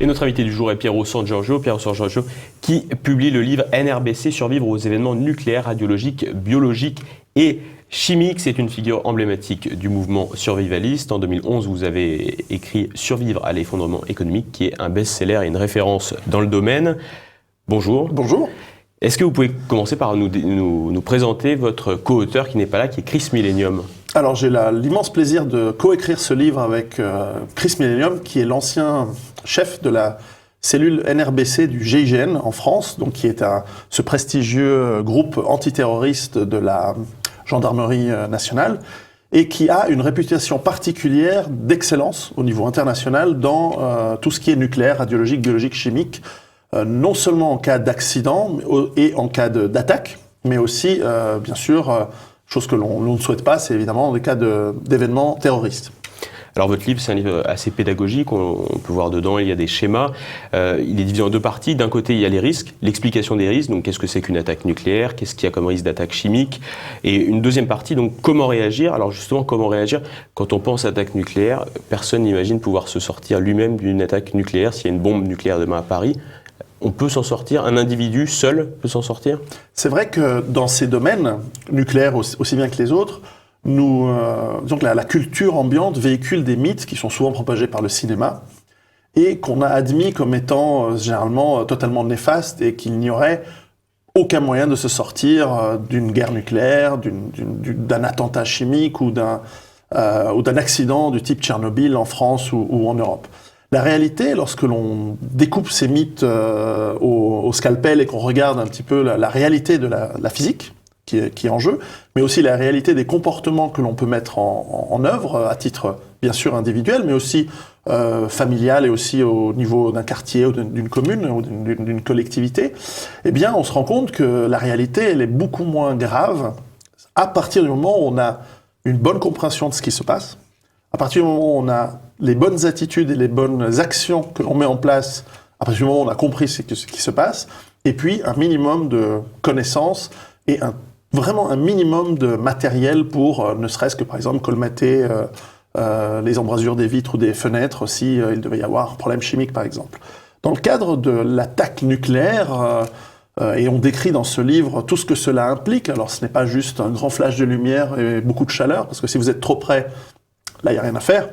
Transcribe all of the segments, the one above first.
Et notre invité du jour est Piero San Giorgio. Piero San Giorgio qui publie le livre NRBC, survivre aux événements nucléaires, radiologiques, biologiques et chimiques. C'est une figure emblématique du mouvement survivaliste. En 2011, vous avez écrit Survivre à l'effondrement économique, qui est un best-seller et une référence dans le domaine. Bonjour. Bonjour. Est-ce que vous pouvez commencer par nous présenter votre co-auteur qui n'est pas là, qui est Chris Millennium? Alors j'ai l'immense plaisir de coécrire ce livre avec Chris Millennium, qui est l'ancien chef de la cellule NRBC du GIGN en France, donc qui est ce prestigieux groupe antiterroriste de la gendarmerie nationale, et qui a une réputation particulière d'excellence au niveau international dans tout ce qui est nucléaire, radiologique, biologique, chimique, non seulement en cas d'accident et en cas d'attaque, mais aussi, bien sûr, chose que l'on ne souhaite pas, c'est évidemment dans les cas d'événements terroristes. Alors votre livre, c'est un livre assez pédagogique, on peut voir dedans, il y a des schémas. Il est divisé en deux parties. D'un côté, il y a les risques, l'explication des risques, donc qu'est-ce que c'est qu'une attaque nucléaire, qu'est-ce qu'il y a comme risque d'attaque chimique. Et une deuxième partie, donc comment réagir. Alors justement, comment réagir quand on pense à attaque nucléaire? Personne n'imagine pouvoir se sortir lui-même d'une attaque nucléaire. S'il y a une bombe nucléaire demain à Paris, on peut s'en sortir? Un individu seul peut s'en sortir? C'est vrai que dans ces domaines, nucléaires aussi bien que les autres, disons que la culture ambiante véhicule des mythes qui sont souvent propagés par le cinéma et qu'on a admis comme étant généralement totalement néfastes et qu'il n'y aurait aucun moyen de se sortir d'une guerre nucléaire, d'un attentat chimique ou d'un accident du type Tchernobyl en France ou en Europe. La réalité, lorsque l'on découpe ces mythes au scalpel et qu'on regarde un petit peu la réalité de la physique qui est en jeu, mais aussi la réalité des comportements que l'on peut mettre en œuvre à titre bien sûr individuel, mais aussi familial et aussi au niveau d'un quartier ou d'une commune ou d'une collectivité, eh bien on se rend compte que la réalité elle est beaucoup moins grave à partir du moment où on a une bonne compréhension de ce qui se passe, à partir du moment où on a les bonnes attitudes et les bonnes actions que l'on met en place, à partir du moment où on a compris ce qui se passe, et puis un minimum de connaissances et vraiment un minimum de matériel pour, ne serait-ce que par exemple, colmater les embrasures des vitres ou des fenêtres si il devait y avoir un problème chimique par exemple. Dans le cadre de l'attaque nucléaire, et on décrit dans ce livre tout ce que cela implique, alors ce n'est pas juste un grand flash de lumière et beaucoup de chaleur, parce que si vous êtes trop près, là il n'y a rien à faire.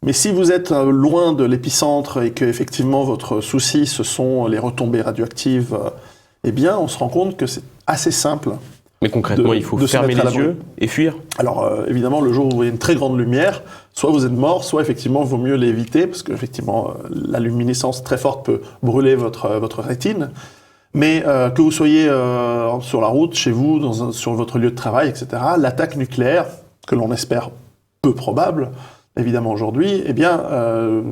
Mais si vous êtes loin de l'épicentre et que effectivement votre souci ce sont les retombées radioactives, eh bien on se rend compte que c'est assez simple. Mais concrètement, il faut fermer les yeux et fuir? Alors évidemment, le jour où vous voyez une très grande lumière, soit vous êtes mort, soit effectivement il vaut mieux l'éviter, parce qu'effectivement la luminescence très forte peut brûler votre rétine. Mais que vous soyez sur la route, chez vous, sur votre lieu de travail, etc., l'attaque nucléaire, que l'on espère peu probable, évidemment aujourd'hui, eh bien,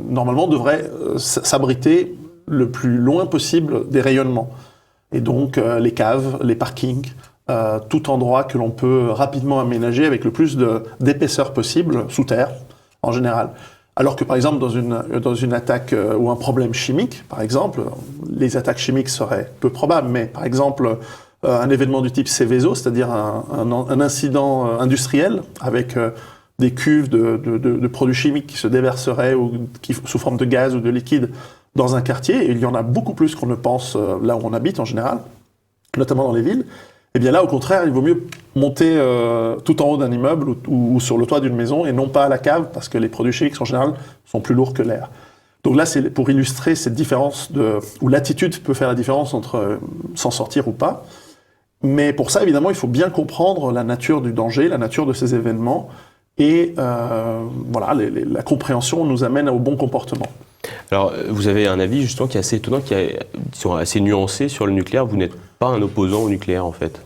normalement devrait s'abriter le plus loin possible des rayonnements. Et donc les caves, les parkings, tout endroit que l'on peut rapidement aménager avec le plus d'épaisseur possible, sous terre, en général. Alors que par exemple dans une attaque ou un problème chimique, par exemple, les attaques chimiques seraient peu probables, mais par exemple un événement du type Seveso, c'est-à-dire un incident industriel avec des cuves de produits chimiques qui se déverseraient sous forme de gaz ou de liquide dans un quartier, et il y en a beaucoup plus qu'on ne pense là où on habite en général, notamment dans les villes. Eh bien là, au contraire, il vaut mieux monter tout en haut d'un immeuble ou sur le toit d'une maison et non pas à la cave, parce que les produits chimiques, en général, sont plus lourds que l'air. Donc là, c'est pour illustrer cette différence où l'attitude peut faire la différence entre s'en sortir ou pas. Mais pour ça, évidemment, il faut bien comprendre la nature du danger, la nature de ces événements, et voilà, la compréhension nous amène au bon comportement. Alors, vous avez un avis justement qui est assez étonnant, qui est assez nuancé sur le nucléaire. Vous n'êtes pas un opposant au nucléaire, en fait.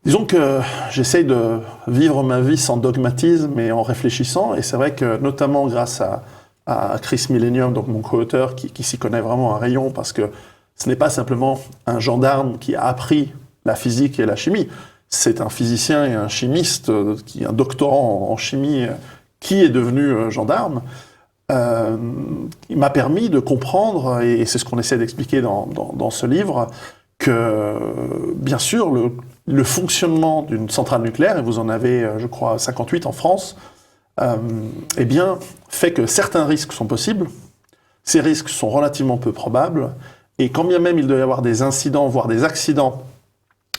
Disons que j'essaye de vivre ma vie sans dogmatisme et en réfléchissant, et c'est vrai que notamment grâce à Chris Millennium, donc mon co-auteur, qui s'y connaît vraiment un rayon, parce que ce n'est pas simplement un gendarme qui a appris la physique et la chimie, c'est un physicien et un chimiste, un doctorant en chimie, qui est devenu gendarme. Il m'a permis de comprendre, et c'est ce qu'on essaie d'expliquer dans ce livre, que bien sûr le fonctionnement d'une centrale nucléaire, et vous en avez je crois 58 en France, eh bien fait que certains risques sont possibles, Ces risques sont relativement peu probables, et quand bien même il doit y avoir des incidents, voire des accidents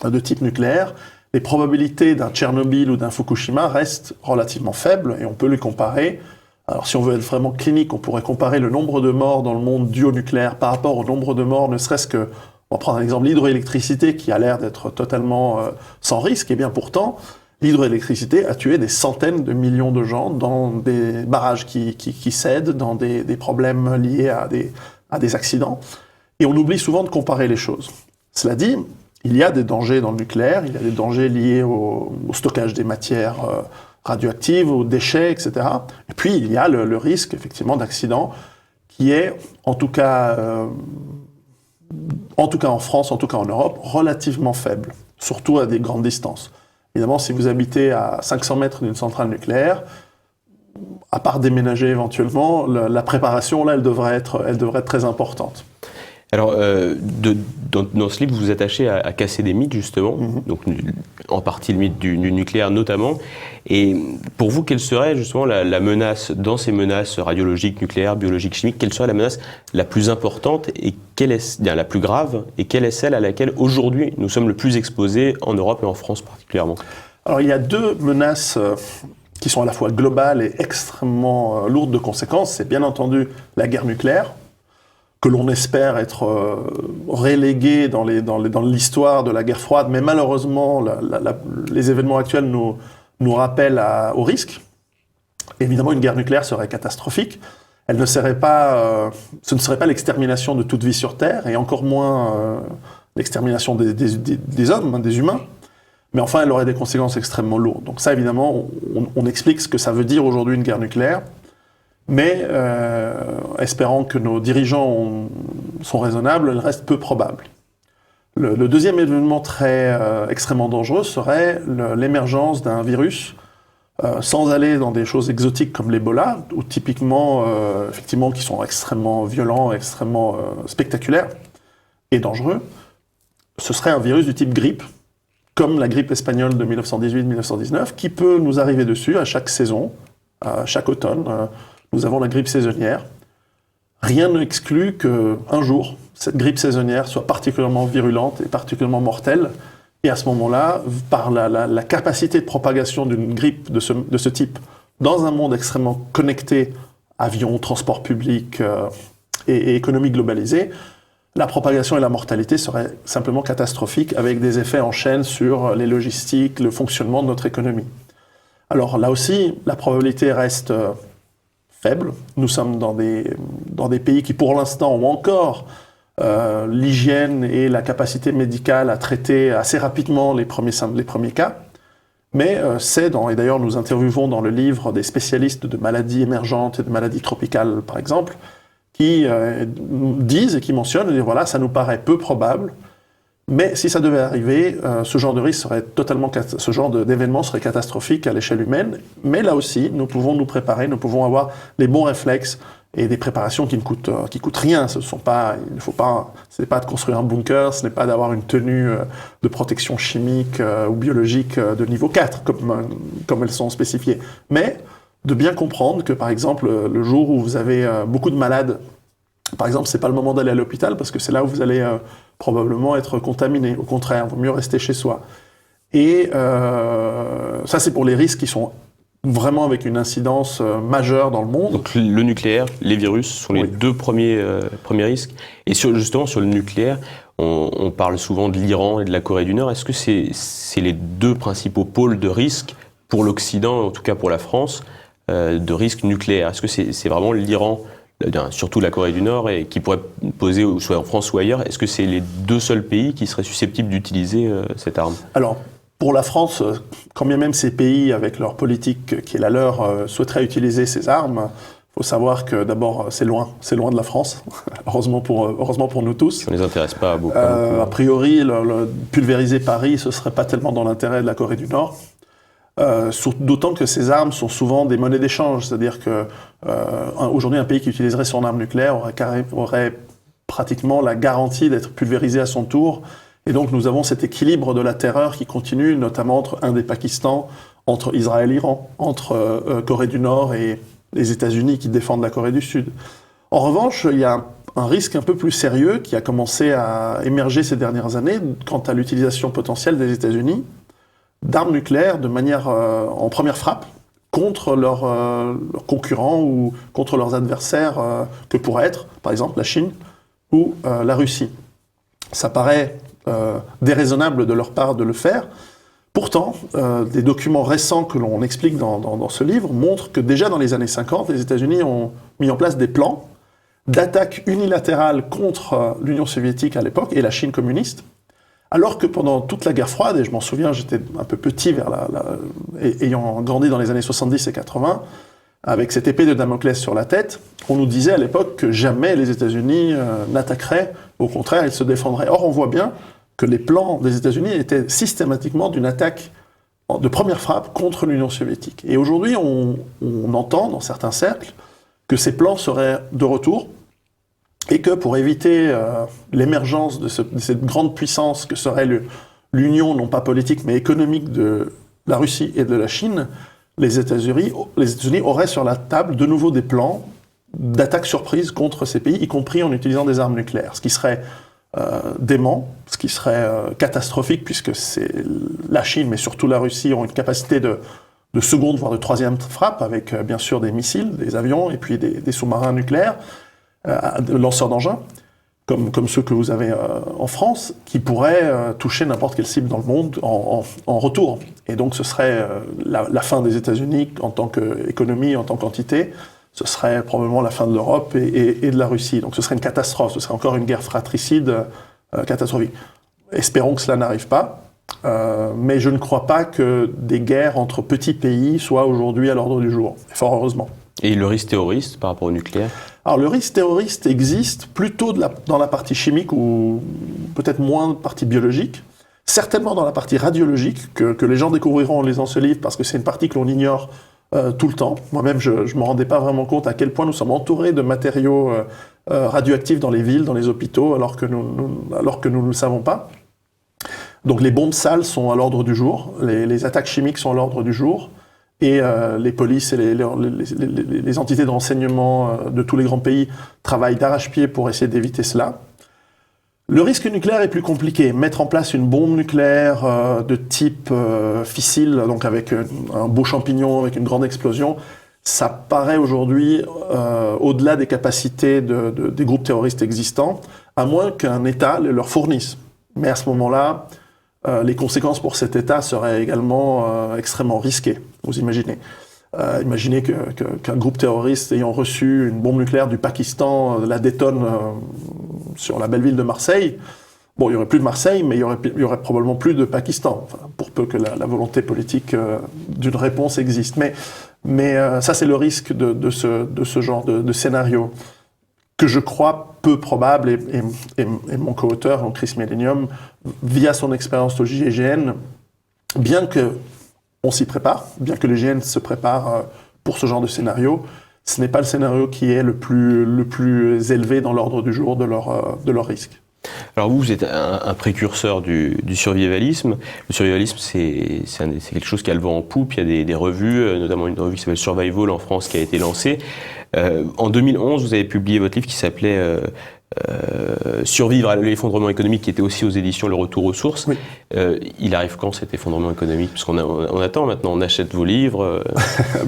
de type nucléaire, les probabilités d'un Tchernobyl ou d'un Fukushima restent relativement faibles, et on peut les comparer. Alors si on veut être vraiment clinique, on pourrait comparer le nombre de morts dans le monde dû au nucléaire par rapport au nombre de morts, ne serait-ce que, on va prendre un exemple, l'hydroélectricité qui a l'air d'être totalement sans risque, et bien pourtant, l'hydroélectricité a tué des centaines de millions de gens dans des barrages qui cèdent, dans des problèmes liés à des accidents. Et on oublie souvent de comparer les choses. Cela dit, il y a des dangers dans le nucléaire, il y a des dangers liés au stockage des matières radioactives, aux déchets, etc. Et puis, il y a le risque, effectivement, d'accident qui est, en tout cas en France, en tout cas en Europe, relativement faible, surtout à des grandes distances. Évidemment, si vous habitez à 500 mètres d'une centrale nucléaire, à part déménager éventuellement, la préparation, là, elle devrait être très importante. Alors, dans ce livre, vous vous attachez à casser des mythes, justement, donc en partie le mythe du nucléaire notamment. Et pour vous, quelle serait justement la menace, dans ces menaces radiologiques, nucléaires, biologiques, chimiques, quelle serait la menace la plus importante et la plus grave, et quelle est celle à laquelle aujourd'hui nous sommes le plus exposés en Europe et en France particulièrement? Alors, il y a deux menaces qui sont à la fois globales et extrêmement lourdes de conséquences. C'est bien entendu la guerre nucléaire, que l'on espère être relégué dans l'histoire de la guerre froide, mais malheureusement, les événements actuels nous rappellent au risque. Évidemment, une guerre nucléaire serait catastrophique. Ce ne serait pas l'extermination de toute vie sur Terre, et encore moins l'extermination des hommes, des humains. Mais enfin, elle aurait des conséquences extrêmement lourdes. Donc ça, évidemment, on explique ce que ça veut dire aujourd'hui une guerre nucléaire. Mais espérant que nos dirigeants sont raisonnables, elle reste peu probable. Le deuxième événement extrêmement dangereux serait l'émergence d'un virus, sans aller dans des choses exotiques comme l'Ebola, ou typiquement, effectivement, qui sont extrêmement violents, extrêmement spectaculaires et dangereux. Ce serait un virus du type grippe, comme la grippe espagnole de 1918-1919, qui peut nous arriver dessus à chaque saison, à chaque automne. Nous avons la grippe saisonnière. Rien n'exclut qu'un jour, cette grippe saisonnière soit particulièrement virulente et particulièrement mortelle. Et à ce moment-là, par la capacité de propagation d'une grippe de ce type, dans un monde extrêmement connecté, avions, transport public et économie globalisée, la propagation et la mortalité seraient simplement catastrophiques, avec des effets en chaîne sur les logistiques, le fonctionnement de notre économie. Alors là aussi, la probabilité reste faible. Nous sommes dans des pays qui, pour l'instant, ont encore l'hygiène et la capacité médicale à traiter assez rapidement les premiers cas. Mais et d'ailleurs nous interviewons dans le livre des spécialistes de maladies émergentes et de maladies tropicales, par exemple, qui disent et qui mentionnent, et voilà, ça nous paraît peu probable, mais si ça devait arriver, ce genre de risque ce genre d'événement serait catastrophique à l'échelle humaine. Mais là aussi, nous pouvons nous préparer, nous pouvons avoir les bons réflexes et des préparations qui coûtent rien. Ce n'est pas de construire un bunker, ce n'est pas d'avoir une tenue de protection chimique ou biologique de niveau 4, comme elles sont spécifiées. Mais de bien comprendre que, par exemple, le jour où vous avez beaucoup de malades, par exemple, c'est pas le moment d'aller à l'hôpital parce que c'est là où vous allez probablement être contaminé. Au contraire, il vaut mieux rester chez soi. Et ça, c'est pour les risques qui sont vraiment avec une incidence majeure dans le monde. Donc le nucléaire, les virus sont les deux premiers risques. Et justement, sur le nucléaire, on parle souvent de l'Iran et de la Corée du Nord. Est-ce que c'est les deux principaux pôles de risque pour l'Occident, en tout cas pour la France, de risque nucléaire? Est-ce que c'est vraiment l'Iran, surtout la Corée du Nord, et qui pourrait poser, soit en France ou ailleurs? Est-ce que c'est les deux seuls pays qui seraient susceptibles d'utiliser cette arme? Alors, pour la France, quand bien même ces pays, avec leur politique qui est la leur, souhaiteraient utiliser ces armes, il faut savoir que d'abord, c'est loin de la France, heureusement pour nous tous. Ça ne les intéresse pas beaucoup. A priori, pulvériser Paris, ce ne serait pas tellement dans l'intérêt de la Corée du Nord. D'autant que ces armes sont souvent des monnaies d'échange, c'est-à-dire que aujourd'hui un pays qui utiliserait son arme nucléaire aurait pratiquement la garantie d'être pulvérisé à son tour, et donc nous avons cet équilibre de la terreur qui continue, notamment entre Inde et Pakistan, entre Israël et Iran, entre Corée du Nord et les États-Unis qui défendent la Corée du Sud. En revanche, il y a un risque un peu plus sérieux qui a commencé à émerger ces dernières années quant à l'utilisation potentielle des États-Unis d'armes nucléaires de manière en première frappe contre leurs concurrents ou contre leurs adversaires que pourraient être, par exemple, la Chine ou la Russie. Ça paraît déraisonnable de leur part de le faire. Pourtant, des documents récents que l'on explique dans ce livre montrent que déjà dans les années 50, les États-Unis ont mis en place des plans d'attaque unilatérale contre l'Union soviétique à l'époque et la Chine communiste, alors que pendant toute la guerre froide, et je m'en souviens, j'étais un peu petit ayant grandi dans les années 70 et 80, avec cette épée de Damoclès sur la tête, on nous disait à l'époque que jamais les États-Unis n'attaqueraient, au contraire, ils se défendraient. Or, on voit bien que les plans des États-Unis étaient systématiquement d'une attaque de première frappe contre l'Union soviétique. Et aujourd'hui, on entend dans certains cercles que ces plans seraient de retour et que pour éviter l'émergence de cette grande puissance que serait l'union, non pas politique, mais économique de la Russie et de la Chine, les États-Unis auraient sur la table de nouveau des plans d'attaque surprise contre ces pays, y compris en utilisant des armes nucléaires, ce qui serait dément, ce qui serait catastrophique, puisque c'est la Chine, mais surtout la Russie, ont une capacité de seconde, voire de troisième frappe, avec bien sûr des missiles, des avions, et puis des sous-marins nucléaires, lanceurs d'engins, comme ceux que vous avez en France, qui pourraient toucher n'importe quelle cible dans le monde en retour. Et donc ce serait la fin des États-Unis en tant qu'économie, en tant qu'entité. Ce serait probablement la fin de l'Europe et de la Russie. Donc ce serait une catastrophe, ce serait encore une guerre fratricide catastrophique. Espérons que cela n'arrive pas. Mais je ne crois pas que des guerres entre petits pays soient aujourd'hui à l'ordre du jour, fort heureusement. Et le risque terroriste par rapport au nucléaire ? Alors le risque terroriste existe plutôt dans la partie chimique ou peut-être moins de partie biologique, certainement dans la partie radiologique que les gens découvriront en lisant ce livre parce que c'est une partie que l'on ignore tout le temps. Moi-même, je ne me rendais pas vraiment compte à quel point nous sommes entourés de matériaux radioactifs dans les villes, dans les hôpitaux, alors que nous ne le savons pas. Donc les bombes sales sont à l'ordre du jour, les attaques chimiques sont à l'ordre du jour, et les polices et les entités de renseignement de tous les grands pays travaillent d'arrache-pied pour essayer d'éviter cela. Le risque nucléaire est plus compliqué. Mettre en place une bombe nucléaire de type fissile, donc avec un beau champignon, avec une grande explosion, ça paraît aujourd'hui au-delà des capacités des groupes terroristes existants, à moins qu'un État leur fournisse. Mais à ce moment-là, les conséquences pour cet État seraient également extrêmement risquées, vous imaginez. Imaginez qu'un groupe terroriste ayant reçu une bombe nucléaire du Pakistan la détonne sur la belle ville de Marseille. Bon, il n'y aurait plus de Marseille, mais il y aurait probablement plus de Pakistan, enfin, pour peu que la volonté politique d'une réponse existe. Mais ça, c'est le risque de ce genre de scénario, que je crois peu probable, et mon co-auteur, donc Chris Millennium, via son expérience au GIGN, bien qu'on s'y prépare, bien que le GIGN se prépare pour ce genre de scénario, ce n'est pas le scénario qui est le plus élevé dans l'ordre du jour de leur risque. Alors vous êtes un précurseur du survivalisme. Le survivalisme, c'est quelque chose qui a le vent en poupe. Il y a des revues, notamment une revue qui s'appelle Survival en France qui a été lancée. En 2011, vous avez publié votre livre qui s'appelait Survivre à l'effondrement économique, qui était aussi aux éditions Le Retour aux sources. Oui. Il arrive quand cet effondrement économique ? Parce qu'on attend maintenant, on achète vos livres.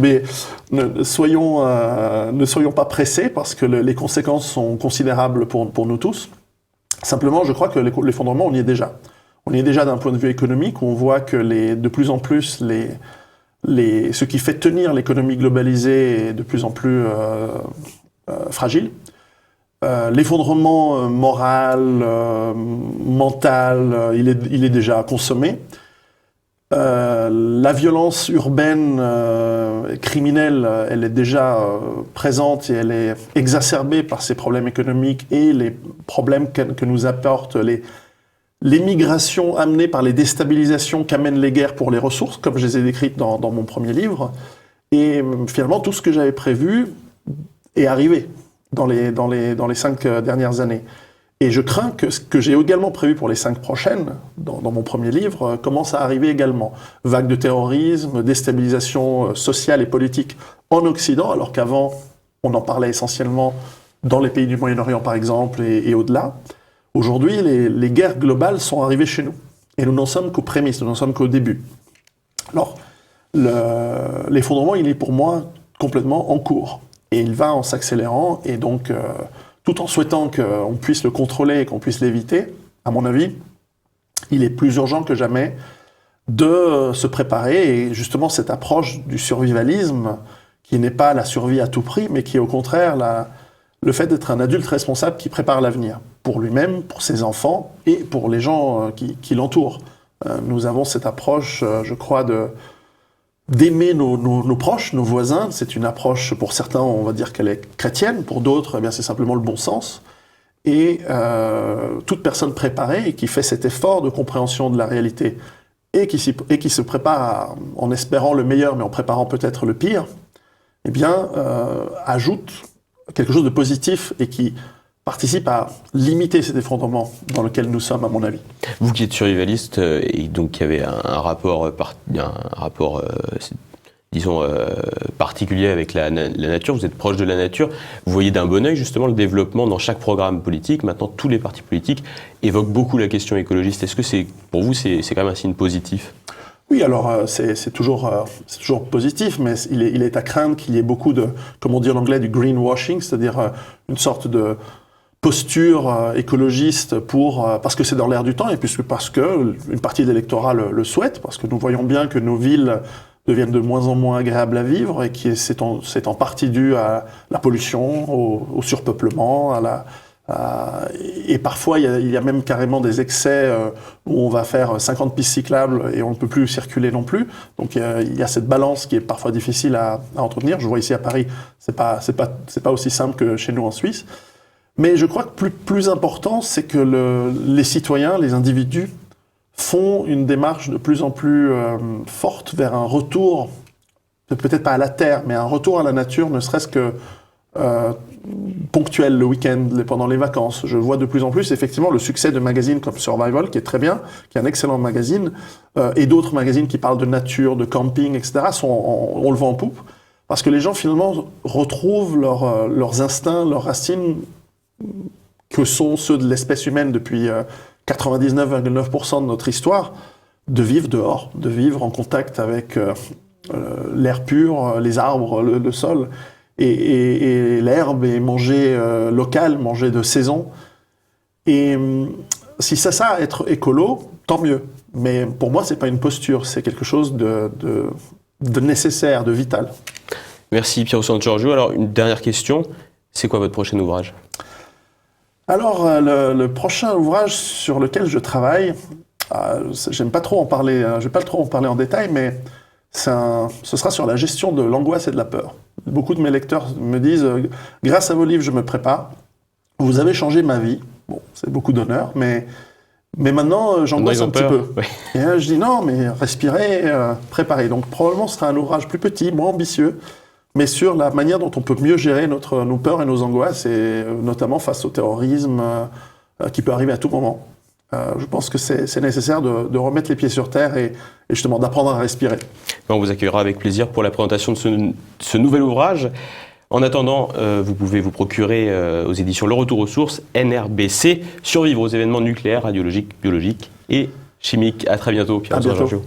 Mais ne soyons pas pressés, parce que les conséquences sont considérables pour nous tous. Simplement, je crois que l'effondrement, on y est déjà. On y est déjà d'un point de vue économique, où on voit que de plus en plus, ce qui fait tenir l'économie globalisée est de plus en plus fragile. L'effondrement moral, mental, il est déjà consommé. La violence urbaine criminelle, elle est déjà présente et elle est exacerbée par ces problèmes économiques et les problèmes que nous apportent les migrations amenées par les déstabilisations qu'amènent les guerres pour les ressources, comme je les ai décrites dans mon premier livre. Et finalement, tout ce que j'avais prévu est arrivé dans les 5 dernières années. Et je crains que ce que j'ai également prévu pour les 5 prochaines, dans mon premier livre, commence à arriver également. Vague de terrorisme, déstabilisation sociale et politique en Occident, alors qu'avant, on en parlait essentiellement dans les pays du Moyen-Orient par exemple et au-delà. Aujourd'hui, les guerres globales sont arrivées chez nous. Et nous n'en sommes qu'aux prémices, nous n'en sommes qu'au début. Alors, l'effondrement, il est pour moi complètement en cours. Et il va en s'accélérant, et donc, tout en souhaitant qu'on puisse le contrôler et qu'on puisse l'éviter, à mon avis, il est plus urgent que jamais de se préparer, et justement cette approche du survivalisme, qui n'est pas la survie à tout prix, mais qui est au contraire le fait d'être un adulte responsable qui prépare l'avenir, pour lui-même, pour ses enfants, et pour les gens qui l'entourent. Nous avons cette approche, je crois, d'aimer nos proches, nos voisins. C'est une approche, pour certains, on va dire qu'elle est chrétienne, pour d'autres, eh bien, c'est simplement le bon sens. Et toute personne préparée et qui fait cet effort de compréhension de la réalité et qui se prépare en espérant le meilleur, mais en préparant peut-être le pire, eh bien, ajoute quelque chose de positif et qui participe à limiter cet effondrement dans lequel nous sommes, à mon avis. Vous qui êtes survivaliste et donc qui avez un rapport particulier avec la nature, vous êtes proche de la nature, vous voyez d'un bon œil justement le développement dans chaque programme politique. Maintenant, tous les partis politiques évoquent beaucoup la question écologiste. Est-ce que pour vous, c'est quand même un signe positif ? Oui, alors c'est toujours positif, mais il est à craindre qu'il y ait beaucoup de, comme on dit en anglais, du greenwashing, c'est-à-dire une sorte de posture écologiste parce que c'est dans l'air du temps et parce que une partie de l'électorat le souhaite, parce que nous voyons bien que nos villes deviennent de moins en moins agréables à vivre et que c'est en partie dû à la pollution, au surpeuplement, et parfois il y a même carrément des excès où on va faire 50 pistes cyclables et on ne peut plus circuler non plus. Donc il y a cette balance qui est parfois difficile à entretenir. Je vois ici à Paris, c'est pas aussi simple que chez nous en Suisse. Mais je crois que plus important, c'est que les citoyens, les individus, font une démarche de plus en plus forte vers un retour, peut-être pas à la terre, mais un retour à la nature, ne serait-ce que ponctuel le week-end, pendant les vacances. Je vois de plus en plus effectivement le succès de magazines comme Survival, qui est très bien, qui est un excellent magazine, et d'autres magazines qui parlent de nature, de camping, etc. On le voit en poupe, parce que les gens finalement retrouvent leurs instincts, leurs racines, que sont ceux de l'espèce humaine depuis 99,9% de notre histoire, de vivre dehors, de vivre en contact avec l'air pur, les arbres, le sol, et l'herbe, et manger local, manger de saison. Et si c'est ça, être écolo, tant mieux. Mais pour moi, c'est pas une posture, c'est quelque chose de nécessaire, de vital. Merci Piero Sangiorgio. Alors, une dernière question, c'est quoi votre prochain ouvrage ? Alors, le prochain ouvrage sur lequel je travaille, j'aime pas trop en parler, je vais pas trop en parler en détail, mais ce sera sur la gestion de l'angoisse et de la peur. Beaucoup de mes lecteurs me disent, grâce à vos livres, je me prépare. Vous avez changé ma vie. Bon, c'est beaucoup d'honneur, mais maintenant, j'angoisse un petit peu. Oui. Et là, je dis non, mais respirez, préparez. Donc, probablement, ce sera un ouvrage plus petit, moins ambitieux, mais sur la manière dont on peut mieux gérer nos peurs et nos angoisses, et notamment face au terrorisme qui peut arriver à tout moment. Je pense que c'est nécessaire de remettre les pieds sur terre et justement d'apprendre à respirer. On vous accueillera avec plaisir pour la présentation de ce nouvel ouvrage. En attendant, vous pouvez vous procurer aux éditions Le Retour aux Sources, NRBC, survivre aux événements nucléaires, radiologiques, biologiques et chimiques. À très bientôt, Piero Sangiorgio.